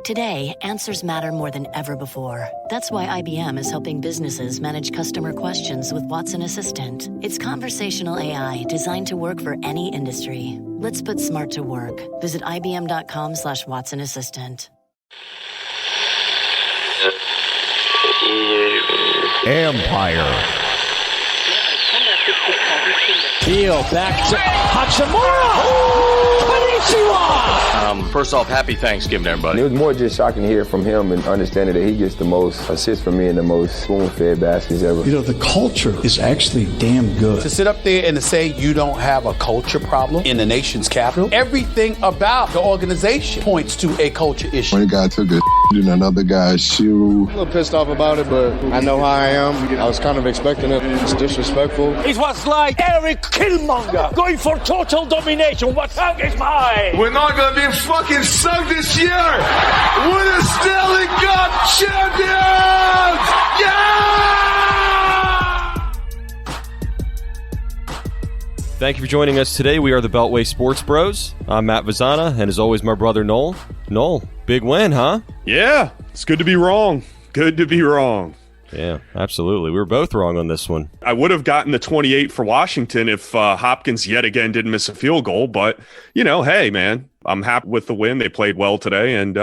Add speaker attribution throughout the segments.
Speaker 1: Today, answers matter more than ever before. That's why IBM is helping businesses manage customer questions with Watson Assistant. It's conversational AI designed to work for any industry. Let's put smart to work. Visit IBM.com/Watson Assistant.
Speaker 2: Empire.
Speaker 3: Deal back to Hachimura. Konnichiwa.
Speaker 4: First off, happy Thanksgiving, everybody.
Speaker 5: It was more just shocking to hear from him and understanding that he gets the most assists from me and the most spoon-fed baskets ever.
Speaker 6: You know, the culture is actually damn good.
Speaker 7: To sit up there and to say you don't have a culture problem in the nation's capital, everything about the organization points to a culture issue.
Speaker 8: One guy took a in another guy's shoe.
Speaker 9: I'm a little pissed off about it, but I know how I am. I was kind of expecting it. It's disrespectful.
Speaker 3: It was like Eric Killmonger going for total domination. What's up is mine.
Speaker 10: We're not going to be fucking sucked this year. We're the Stanley Cup champions! Yeah!
Speaker 11: Thank you for joining us today. We are the Beltway Sports Bros. I'm Matt Vazana, and as always, my brother Noel. Noel, big win, huh?
Speaker 12: Yeah, it's good to be wrong. Good to be wrong.
Speaker 11: Yeah, absolutely. We were both wrong on this one.
Speaker 12: I would have gotten the 28 for Washington if Hopkins yet again didn't miss a field goal. But, you know, hey, man, I'm happy with the win. They played well today, and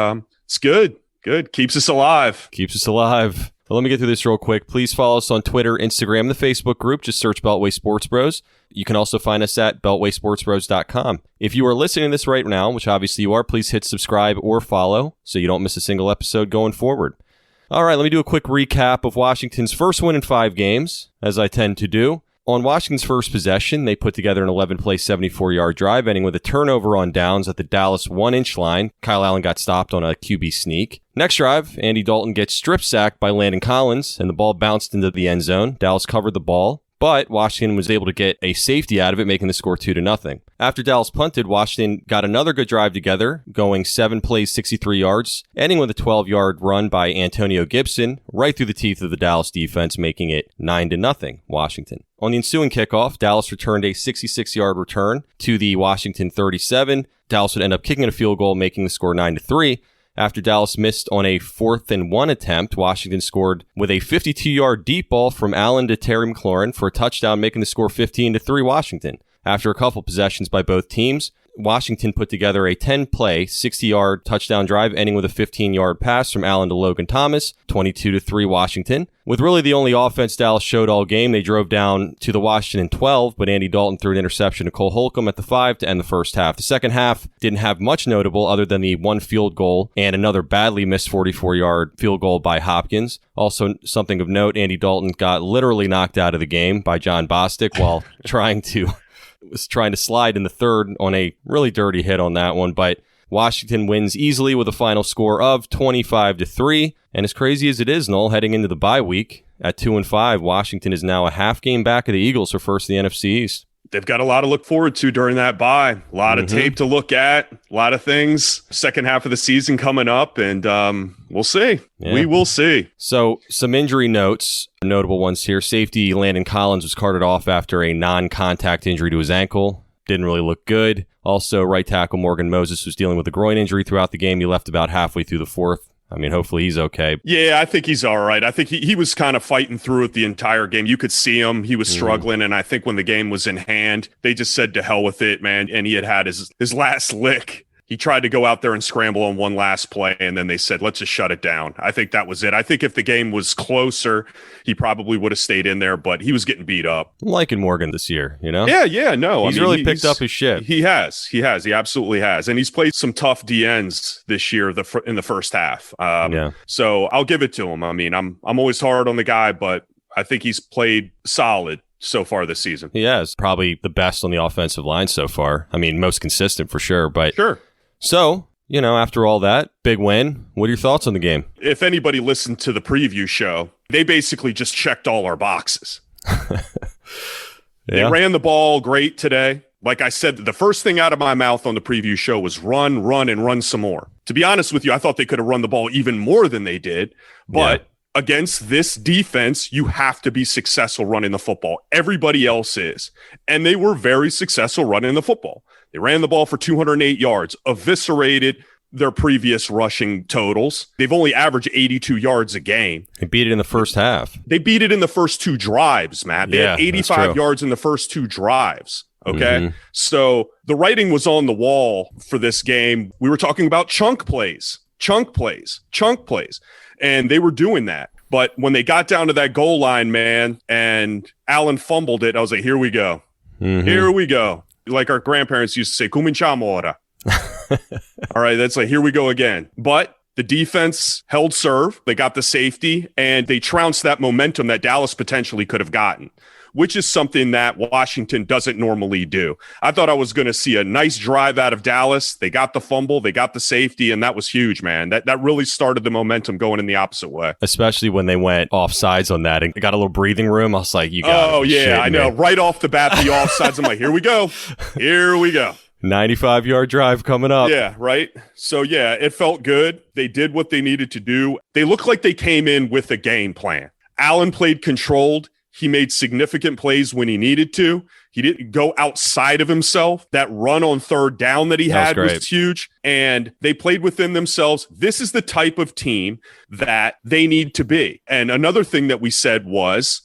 Speaker 12: it's good. Good. Keeps us alive.
Speaker 11: Keeps us alive. Well, let me get through this real quick. Please follow us on Twitter, Instagram, the Facebook group. Just search Beltway Sports Bros. You can also find us at beltwaysportsbros.com. If you are listening to this right now, which obviously you are, please hit subscribe or follow so you don't miss a single episode going forward. All right, let me do a quick recap of Washington's first win in 5 games, as I tend to do. On Washington's first possession, they put together an 11-play, 74-yard drive, ending with a turnover on downs at the Dallas 1-inch line. Kyle Allen got stopped on a QB sneak. Next drive, Andy Dalton gets strip-sacked by Landon Collins, and the ball bounced into the end zone. Dallas covered the ball, but Washington was able to get a safety out of it, making the score 2-0. After Dallas punted, Washington got another good drive together, going 7 plays, 63 yards, ending with a 12-yard run by Antonio Gibson, right through the teeth of the Dallas defense, making it 9-0 Washington. On the ensuing kickoff, Dallas returned a 66-yard return to the Washington 37. Dallas would end up kicking a field goal, making the score 9-3. After Dallas missed on a 4th-and-1 attempt, Washington scored with a 52-yard deep ball from Allen to Terry McLaurin for a touchdown, making the score 15-3 Washington. After a couple possessions by both teams, Washington put together a 10-play, 60-yard touchdown drive, ending with a 15-yard pass from Allen to Logan Thomas, 22-3 Washington. With really the only offense Dallas showed all game, they drove down to the Washington 12, but Andy Dalton threw an interception to Cole Holcomb at the 5 to end the first half. The second half didn't have much notable other than the one field goal and another badly missed 44-yard field goal by Hopkins. Also, something of note, Andy Dalton got literally knocked out of the game by John Bostic while trying to slide in the third on a really dirty hit on that one, but Washington wins easily with a final score of 25-3. And as crazy as it is, Noel, heading into the bye week at 2-5, Washington is now a half game back of the Eagles for first in the NFC East.
Speaker 12: They've got a lot to look forward to during that bye. A lot of tape to look at, a lot of things. Second half of the season coming up, and we'll see. Yeah. We will see.
Speaker 11: So some injury notes, notable ones here. Safety Landon Collins was carted off after a non-contact injury to his ankle. Didn't really look good. Also, right tackle Morgan Moses was dealing with a groin injury throughout the game. He left about halfway through the fourth. I mean, hopefully he's okay.
Speaker 12: Yeah, I think he's all right. I think he was kind of fighting through it the entire game. You could see him. He was struggling, and I think when the game was in hand, they just said to hell with it, man, and he had his last lick. He tried to go out there and scramble on one last play, and then they said, let's just shut it down. I think that was it. I think if the game was closer, he probably would have stayed in there, but he was getting beat up.
Speaker 11: I'm liking Morgan this year, you know?
Speaker 12: Yeah, no.
Speaker 11: He's really picked up his shit.
Speaker 12: He has. He absolutely has. And he's played some tough DNs this year in the first half. So I'll give it to him. I mean, I'm always hard on the guy, but I think he's played solid so far this season.
Speaker 11: He has. Probably the best on the offensive line so far. I mean, most consistent for sure, but...
Speaker 12: Sure.
Speaker 11: So, you know, after all that, big win. What are your thoughts on the game?
Speaker 12: If anybody listened to the preview show, they basically just checked all our boxes. They ran the ball great today. Like I said, the first thing out of my mouth on the preview show was run, and run some more. To be honest with you, I thought they could have run the ball even more than they did. But against this defense, you have to be successful running the football. Everybody else is. And they were very successful running the football. They ran the ball for 208 yards, eviscerated their previous rushing totals. They've only averaged 82 yards a game.
Speaker 11: They beat it in the first half.
Speaker 12: They beat it in the first 2 drives, Matt. They had 85 yards in the first 2 drives. Okay. So the writing was on the wall for this game. We were talking about chunk plays. And they were doing that. But when they got down to that goal line, man, and Allen fumbled it, I was like, here we go. Here we go. Like our grandparents used to say, cominciamo ora. All right, that's like, here we go again. But the defense held serve. They got the safety, and they trounced that momentum that Dallas potentially could have gotten, which is something that Washington doesn't normally do. I thought I was going to see a nice drive out of Dallas. They got the fumble, they got the safety, and that was huge, man. That really started the momentum going in the opposite way.
Speaker 11: Especially when they went offsides on that and got a little breathing room. I was like, you got
Speaker 12: I know. Right off the bat, the offsides, I'm like, here we go.
Speaker 11: 95-yard drive coming up.
Speaker 12: Yeah, right? So, yeah, it felt good. They did what they needed to do. They looked like they came in with a game plan. Allen played controlled. He made significant plays when he needed to. He didn't go outside of himself. That run on third down that he had was huge. And they played within themselves. This is the type of team that they need to be. And another thing that we said was,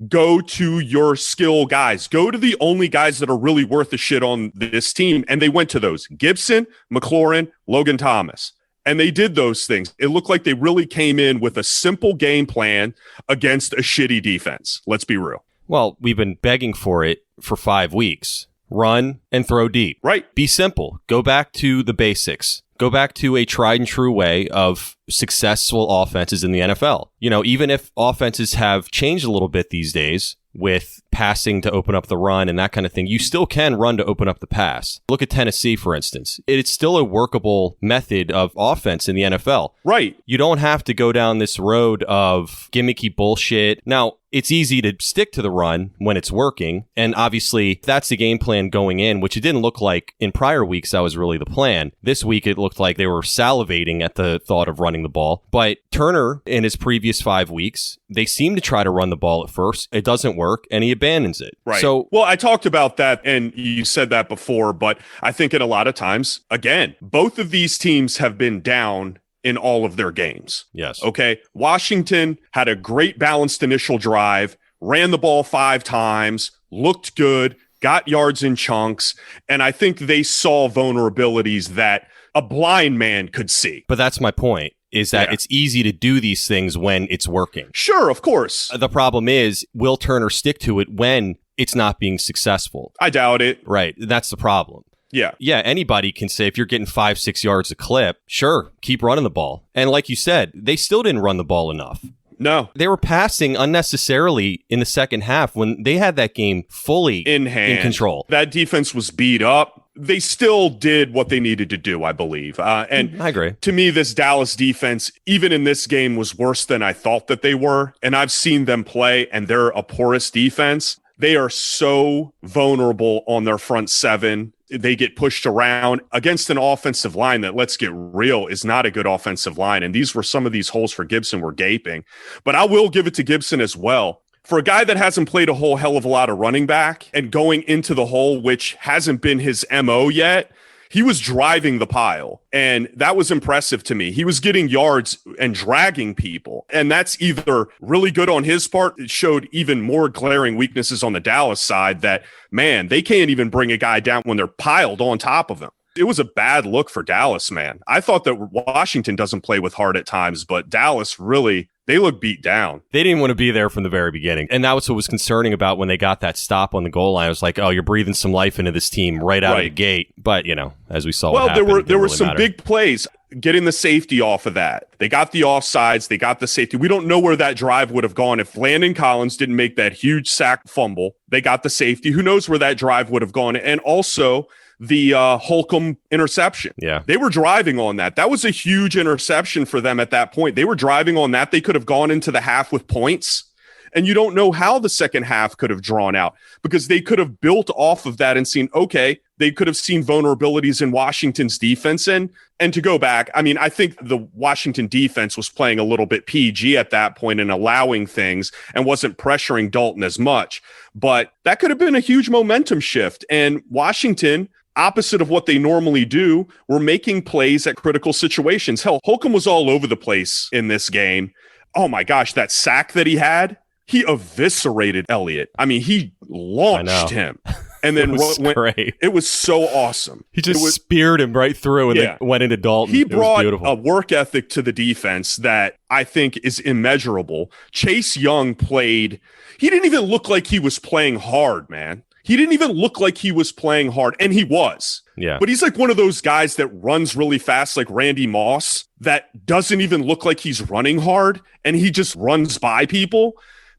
Speaker 12: go to your skill guys. Go to the only guys that are really worth the shit on this team. And they went to those. Gibson, McLaurin, Logan Thomas. And they did those things. It looked like they really came in with a simple game plan against a shitty defense. Let's be real.
Speaker 11: Well, we've been begging for it for 5 weeks. Run and throw deep.
Speaker 12: Right.
Speaker 11: Be simple. Go back to the basics. Go back to a tried and true way of successful offenses in the NFL. You know, even if offenses have changed a little bit these days with passing to open up the run and that kind of thing, you still can run to open up the pass. Look at Tennessee, for instance. It's still a workable method of offense in the NFL.
Speaker 12: Right.
Speaker 11: You don't have to go down this road of gimmicky bullshit. Now, it's easy to stick to the run when it's working. And obviously, that's the game plan going in, which it didn't look like in prior weeks that was really the plan. This week, it looked like they were salivating at the thought of running the ball. But Turner, in his previous 5 weeks, they seem to try to run the ball at first. It doesn't work, and he abandons it.
Speaker 12: Right.
Speaker 11: So,
Speaker 12: well, I talked about that, and you said that before, but I think in a lot of times, again, both of these teams have been down in all of their games.
Speaker 11: Yes.
Speaker 12: Okay. Washington had a great balanced initial drive, ran the ball 5 times, looked good, got yards in chunks, and I think they saw vulnerabilities that a blind man could see.
Speaker 11: But that's my point, is that it's easy to do these things when it's working.
Speaker 12: Sure, of course.
Speaker 11: The problem is, will Turner stick to it when it's not being successful?
Speaker 12: I doubt it.
Speaker 11: Right. That's the problem.
Speaker 12: Yeah.
Speaker 11: Yeah, anybody can say if you're getting 5-6 yards a clip, sure, keep running the ball. And like you said, they still didn't run the ball enough.
Speaker 12: No.
Speaker 11: They were passing unnecessarily in the second half when they had that game fully
Speaker 12: in hand,
Speaker 11: in control.
Speaker 12: That defense was beat up. They still did what they needed to do, I believe. And
Speaker 11: I agree.
Speaker 12: To me, this Dallas defense, even in this game, was worse than I thought that they were. And I've seen them play, and they're a porous defense. They are so vulnerable on their front seven. They get pushed around against an offensive line that, let's get real, is not a good offensive line. And some of these holes for Gibson were gaping. But I will give it to Gibson as well. For a guy that hasn't played a whole hell of a lot of running back and going into the hole, which hasn't been his MO yet, he was driving the pile, and that was impressive to me. He was getting yards and dragging people, and that's either really good on his part. It showed even more glaring weaknesses on the Dallas side that, man, they can't even bring a guy down when they're piled on top of him. It was a bad look for Dallas, man. I thought that Washington doesn't play with heart at times, but Dallas really, they look beat down.
Speaker 11: They didn't want to be there from the very beginning. And that was what was concerning about when they got that stop on the goal line. It was like, oh, you're breathing some life into this team right out of the gate. But, you know, as we saw,
Speaker 12: there were really some big plays. Getting the safety off of that. They got the offsides. They got the safety. We don't know where that drive would have gone if Landon Collins didn't make that huge sack fumble. They got the safety. Who knows where that drive would have gone? And also the Holcomb interception.
Speaker 11: Yeah.
Speaker 12: They were driving on that. That was a huge interception for them at that point. They were driving on that. They could have gone into the half with points. And you don't know how the second half could have drawn out, because they could have built off of that and seen, okay, they could have seen vulnerabilities in Washington's defense. And to go back, I mean, I think the Washington defense was playing a little bit PG at that point and allowing things and wasn't pressuring Dalton as much. But that could have been a huge momentum shift. And Washington opposite of what they normally do, were making plays at critical situations. Hell, Holcomb was all over the place in this game. Oh my gosh, that sack that he had, he eviscerated Elliott. I mean, he launched him. And then
Speaker 11: great.
Speaker 12: It was so awesome.
Speaker 11: He just speared him right through and then went into Dalton.
Speaker 12: He brought a work ethic to the defense that I think is immeasurable. Chase Young he didn't even look like he was playing hard, man. He didn't even look like he was playing hard, and he was.
Speaker 11: Yeah.
Speaker 12: But he's like one of those guys that runs really fast, like Randy Moss, that doesn't even look like he's running hard, and he just runs by people.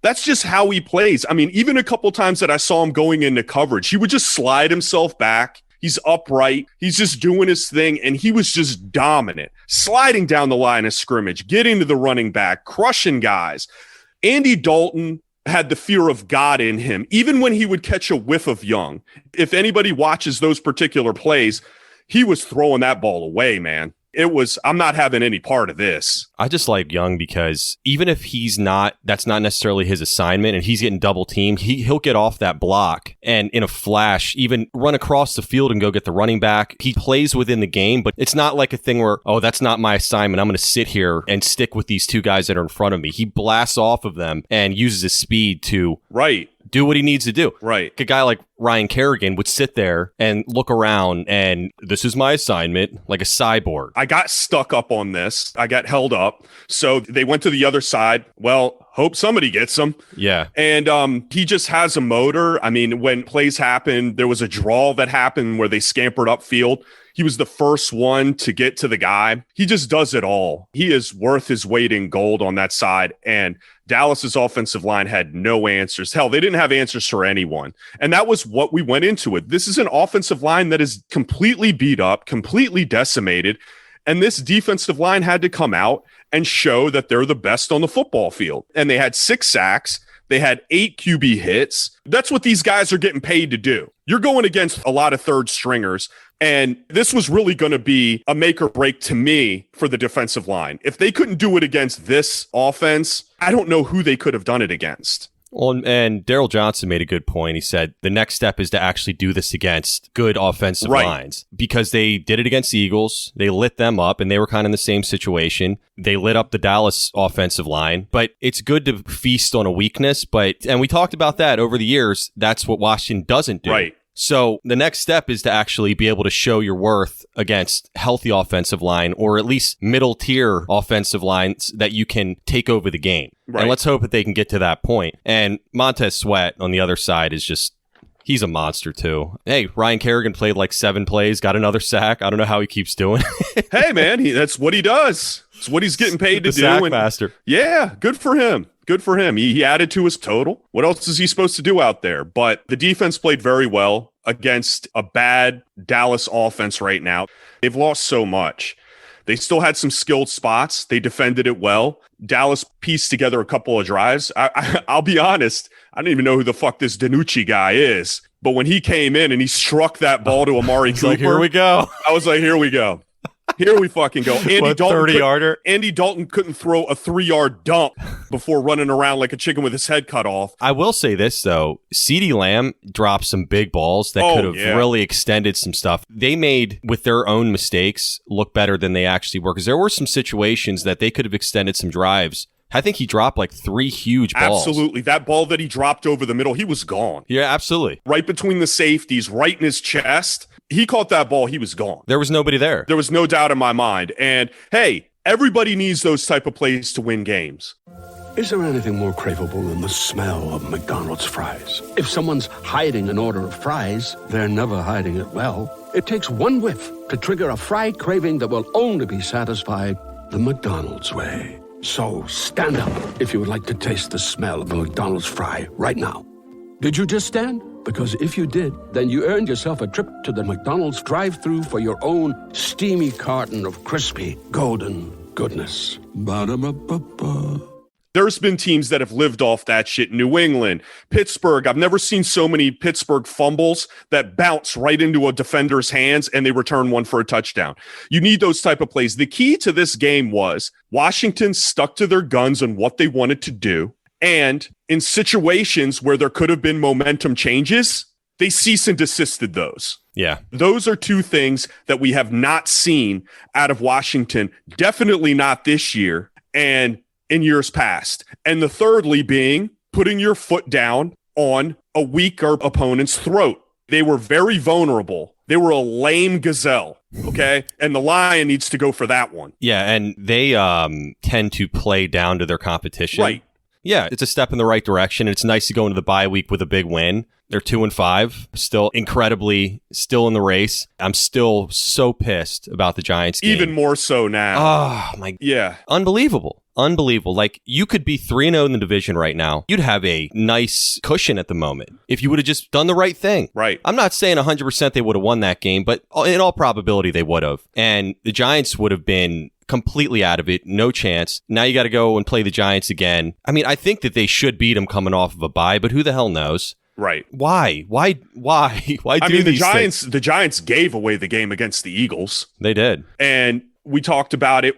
Speaker 12: That's just how he plays. I mean, even a couple times that I saw him going into coverage, he would just slide himself back. He's upright. He's just doing his thing, and he was just dominant, sliding down the line of scrimmage, getting to the running back, crushing guys. Andy Dalton had the fear of God in him, even when he would catch a whiff of Young. If anybody watches those particular plays, he was throwing that ball away, man. I'm not having any part of this.
Speaker 11: I just like Young because even if that's not necessarily his assignment and he's getting double teamed, he'll get off that block and in a flash, even run across the field and go get the running back. He plays within the game, but it's not like a thing where, oh, that's not my assignment. I'm going to sit here and stick with these two guys that are in front of me. He blasts off of them and uses his speed to do what he needs to do.
Speaker 12: Right.
Speaker 11: A guy like Ryan Kerrigan would sit there and look around and this is my assignment, like a cyborg.
Speaker 12: I got stuck up on this. I got held up. So they went to the other side. Well, hope somebody gets him.
Speaker 11: Yeah.
Speaker 12: And he just has a motor. I mean, when plays happen, there was a draw that happened where they scampered upfield. He was the first one to get to the guy. He just does it all. He is worth his weight in gold on that side. And Dallas's offensive line had no answers. Hell, they didn't have answers for anyone. And that was what we went into it. This is an offensive line that is completely beat up, completely decimated. And this defensive line had to come out and show that they're the best on the football field. And they had 6 sacks. They had 8 QB hits. That's what these guys are getting paid to do. You're going against a lot of third stringers. And this was really going to be a make or break to me for the defensive line. If they couldn't do it against this offense, I don't know who they could have done it against.
Speaker 11: Well, and Daryl Johnson made a good point. He said the next step is to actually do this against good offensive lines because they did it against the Eagles. They lit them up and they were kind of in the same situation. They lit up the Dallas offensive line, but it's good to feast on a weakness. And we talked about that over the years. That's what Washington doesn't do.
Speaker 12: Right.
Speaker 11: So the next step is to actually be able to show your worth against healthy offensive line or at least middle tier offensive lines that you can take over the game. Right. And let's hope that they can get to that point. And Montez Sweat on the other side is just, he's a monster too. Hey, Ryan Kerrigan played like 7 plays, got another sack. I don't know how he keeps doing it.
Speaker 12: Hey man, that's what he does. It's what he's getting paid to do.
Speaker 11: Sack master.
Speaker 12: Yeah, good for him. Good for him. He added to his total. What else is he supposed to do out there? But the defense played very well against a bad Dallas offense right now. They've lost so much. They still had some skilled spots. They defended it well. Dallas pieced together a couple of drives. I'll be honest. I don't even know who the fuck this Danucci guy is. But when he came in and he struck that ball to Amari Cooper,
Speaker 11: like, here we go.
Speaker 12: I was like, here we go. Here we fucking go. Andy Dalton couldn't throw a 3-yard dump before running around like a chicken with his head cut off.
Speaker 11: I will say this, though. CeeDee Lamb dropped some big balls that could have really extended some stuff. They made, with their own mistakes, look better than they actually were. Because there were some situations that they could have extended some drives. I think he dropped like 3 huge balls.
Speaker 12: Absolutely. That ball that he dropped over the middle, he was gone.
Speaker 11: Yeah, absolutely.
Speaker 12: Right between the safeties, right in his chest. He caught that ball, he was gone.
Speaker 11: There was nobody there.
Speaker 12: There was no doubt in my mind. And hey, everybody needs those type of plays to win games.
Speaker 13: Is there anything more craveable than the smell of McDonald's fries? If someone's hiding an order of fries, they're never hiding it well. It takes one whiff to trigger a fry craving that will only be satisfied the McDonald's way. So stand up if you would like to taste the smell of a McDonald's fry right now. Did you just stand? Because if you did, then you earned yourself a trip to the McDonald's drive-thru for your own steamy carton of crispy, golden goodness. Ba-da-ba-ba-ba.
Speaker 12: There's been teams that have lived off that shit. New England, Pittsburgh. I've never seen so many Pittsburgh fumbles that bounce right into a defender's hands and they return one for a touchdown. You need those type of plays. The key to this game was Washington stuck to their guns on what they wanted to do. And in situations where there could have been momentum changes, They cease and desisted those.
Speaker 11: Yeah.
Speaker 12: Those are two things that we have not seen out of Washington, definitely not this year and in years past. And the thirdly being putting your foot down on a weaker opponent's throat. They were very vulnerable. They were a lame gazelle, okay? And the Lion needs to go for that one.
Speaker 11: Yeah, and they tend to play down to their competition.
Speaker 12: Right.
Speaker 11: Yeah, it's a step in the right direction. It's nice to go into the bye week with a big win. They're 2-5, still still in the race. I'm still so pissed about the Giants game.
Speaker 12: Even more so now.
Speaker 11: Oh, my.
Speaker 12: Yeah.
Speaker 11: Unbelievable. Like, you could be 3-0 in the division right now. You'd have a nice cushion at the moment if you would have just done the right thing.
Speaker 12: Right.
Speaker 11: I'm not saying 100% they would have won that game, but in all probability they would have. And the Giants would have been completely out of it. No chance. Now you got to go and play the Giants again. I mean, I think that they should beat them coming off of a bye, but who the hell knows?
Speaker 12: Right.
Speaker 11: Why? I mean,
Speaker 12: the Giants gave away the game against the Eagles.
Speaker 11: They did.
Speaker 12: And we talked about it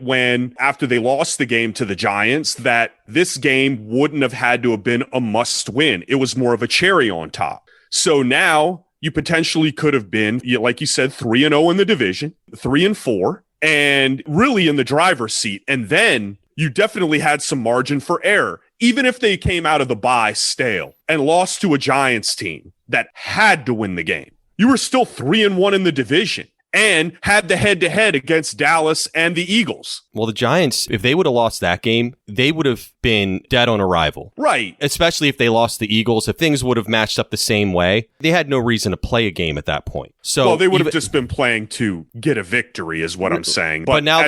Speaker 12: after they lost the game to the Giants, that this game wouldn't have had to have been a must win. It was more of a cherry on top. So now you potentially could have been, like you said, 3-0 in the division, 3-4, and really in the driver's seat. And then you definitely had some margin for error. Even if they came out of the bye stale and lost to a Giants team that had to win the game, you were still 3-1 in the division and had the head-to-head against Dallas and the Eagles.
Speaker 11: Well, the Giants, if they would have lost that game, they would have been dead on arrival.
Speaker 12: Right.
Speaker 11: Especially if they lost the Eagles. If things would have matched up the same way, they had no reason to play a game at that point. So,
Speaker 12: well, they would have just been playing to get a victory is what I'm saying.
Speaker 11: But now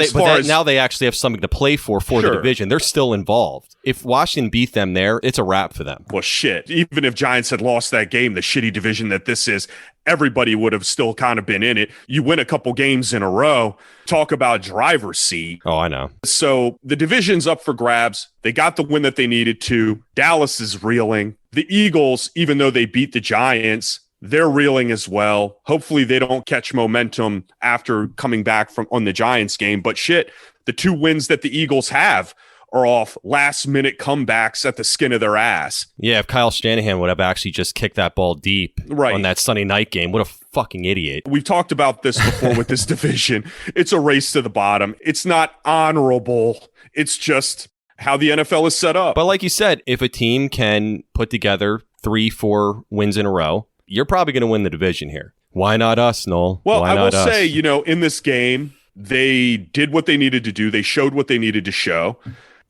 Speaker 11: they actually have something to play for the division. They're still involved. If Washington beat them there, it's a wrap for them.
Speaker 12: Well, shit. Even if Giants had lost that game, the shitty division that this is, everybody would have still kind of been in it. You win a couple games in a row, talk about driver's seat.
Speaker 11: Oh, I know.
Speaker 12: So the division's up for grabs. They got the win that they needed to. Dallas is reeling. The Eagles, even though they beat the Giants, they're reeling as well. Hopefully they don't catch momentum after coming back on the Giants game. But shit, the two wins that the Eagles have are off last-minute comebacks at the skin of their ass.
Speaker 11: Yeah, if Kyle Shanahan would have actually just kicked that ball deep on that Sunday night game, what a fucking idiot.
Speaker 12: We've talked about this before with this division. It's a race to the bottom. It's not honorable. It's just how the NFL is set up.
Speaker 11: But like you said, if a team can put together 3-4 wins in a row, you're probably going to win the division here. Why not us, Noel?
Speaker 12: Well,
Speaker 11: Why
Speaker 12: I will
Speaker 11: not us?
Speaker 12: say, in this game, they did what they needed to do. They showed what they needed to show.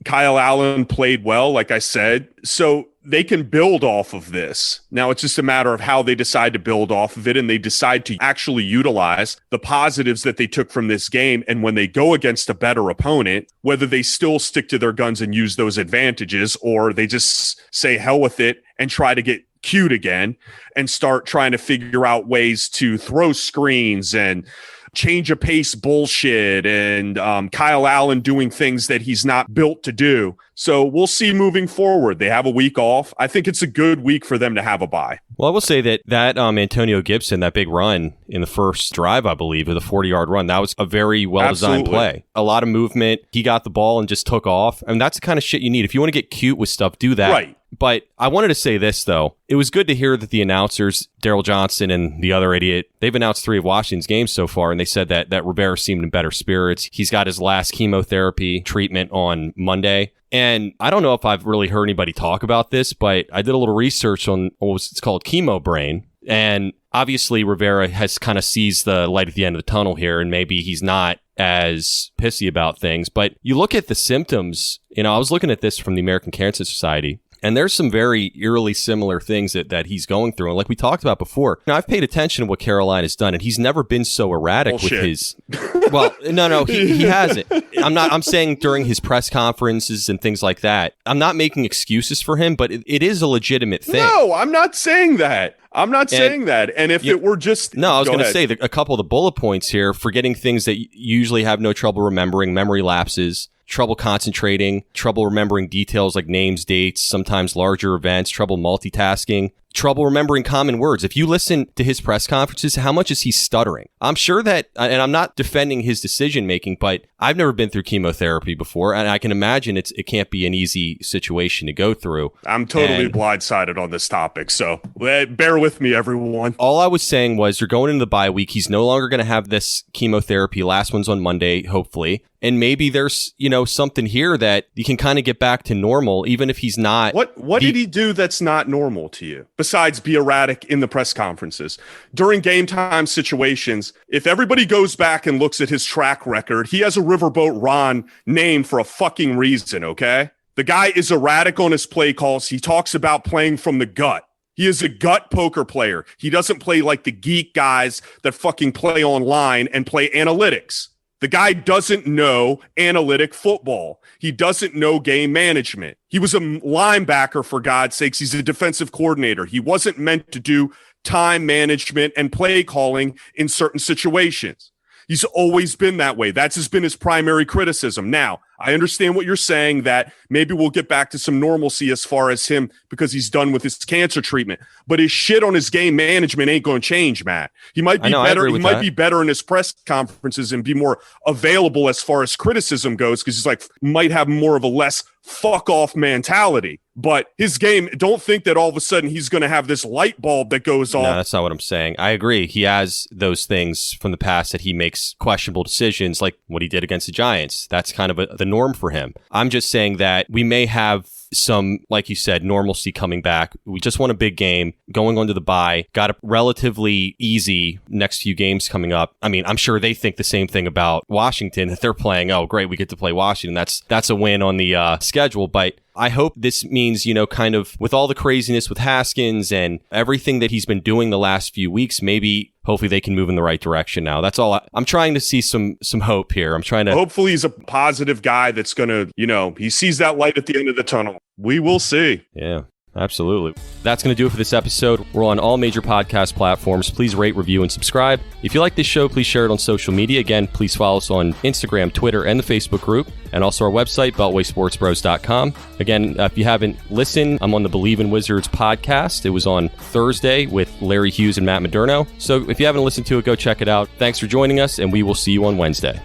Speaker 12: Kyle Allen played well, like I said, so they can build off of this. Now, it's just a matter of how they decide to build off of it, and they decide to actually utilize the positives that they took from this game. And when they go against a better opponent, whether they still stick to their guns and use those advantages, or they just say hell with it and try to get cute again and start trying to figure out ways to throw screens and change of pace bullshit and Kyle Allen doing things that he's not built to do. So we'll see moving forward. They have a week off. I think it's a good week for them to have a bye.
Speaker 11: Well, I will say that Antonio Gibson, that big run in the first drive, I believe, with a 40-yard run, that was a very well-designed play. A lot of movement. He got the ball and just took off. I mean, that's the kind of shit you need. If you want to get cute with stuff, do that.
Speaker 12: Right.
Speaker 11: But I wanted to say this, though. It was good to hear that the announcers, Daryl Johnson and the other idiot, they've announced 3 of Washington's games so far, and they said that Rivera seemed in better spirits. He's got his last chemotherapy treatment on Monday. And I don't know if I've really heard anybody talk about this, but I did a little research on it's called chemo brain. And obviously Rivera has kind of seized the light at the end of the tunnel here, and maybe he's not as pissy about things. But you look at the symptoms, I was looking at this from the American Cancer Society, and there's some very eerily similar things that he's going through. And like we talked about before, I've paid attention to what Carolina's done, and he's never been so erratic with his... Well, no, he hasn't. I'm saying during his press conferences and things like that. I'm not making excuses for him, but it is a legitimate thing.
Speaker 12: No, I'm not saying that. Saying that. And if it were just...
Speaker 11: No, I was going to say a couple of the bullet points here, forgetting things that you usually have no trouble remembering, memory lapses, trouble concentrating, trouble remembering details like names, dates, sometimes larger events, trouble multitasking, trouble remembering common words. If you listen to his press conferences, how much is he stuttering? I'm sure that, and I'm not defending his decision making, but I've never been through chemotherapy before, and I can imagine it can't be an easy situation to go through.
Speaker 12: I'm totally blindsided on this topic, so bear with me, everyone.
Speaker 11: All I was saying was you're going into the bye week. He's no longer going to have this chemotherapy. Last one's on Monday, hopefully. And maybe there's, something here that you can kind of get back to normal, even if he's not.
Speaker 12: What did he do that's not normal to you, besides be erratic in the press conferences? During game time situations, if everybody goes back and looks at his track record, he has a Riverboat Ron name for a fucking reason, okay? The guy is erratic on his play calls. He talks about playing from the gut. He is a gut poker player. He doesn't play like the geek guys that fucking play online and play analytics. The guy doesn't know analytic football. He doesn't know game management. He was a linebacker, for God's sakes. He's a defensive coordinator. He wasn't meant to do time management and play calling in certain situations. He's always been that way. That's been his primary criticism. Now, I understand what you're saying, that maybe we'll get back to some normalcy as far as him because he's done with his cancer treatment. But his shit on his game management ain't going to change, Matt. He might be better. He might be better in his press conferences and be more available as far as criticism goes because he's might have more of a less fuck off mentality. But his game, don't think that all of a sudden he's going to have this light bulb that goes off.
Speaker 11: No, that's not what I'm saying. I agree. He has those things from the past that he makes questionable decisions, like what he did against the Giants. That's kind of the norm for him. I'm just saying that we may have some, like you said, normalcy coming back. We just won a big game, going on to the bye, got a relatively easy next few games coming up. I mean, I'm sure they think the same thing about Washington, that they're playing, oh, great, we get to play Washington. That's a win on the schedule. But I hope this means, kind of with all the craziness with Haskins and everything that he's been doing the last few weeks, maybe hopefully they can move in the right direction now. That's all. I'm trying to see some hope here. I'm trying to.
Speaker 12: Hopefully he's a positive guy that's going to, he sees that light at the end of the tunnel. We will see.
Speaker 11: Yeah. Absolutely. That's going to do it for this episode. We're on all major podcast platforms. Please rate, review, and subscribe. If you like this show, please share it on social media. Again, please follow us on Instagram, Twitter, and the Facebook group, and also our website, beltwaysportsbros.com. Again, if you haven't listened, I'm on the Believe in Wizards podcast. It was on Thursday with Larry Hughes and Matt Moderno. So if you haven't listened to it, go check it out. Thanks for joining us, and we will see you on Wednesday.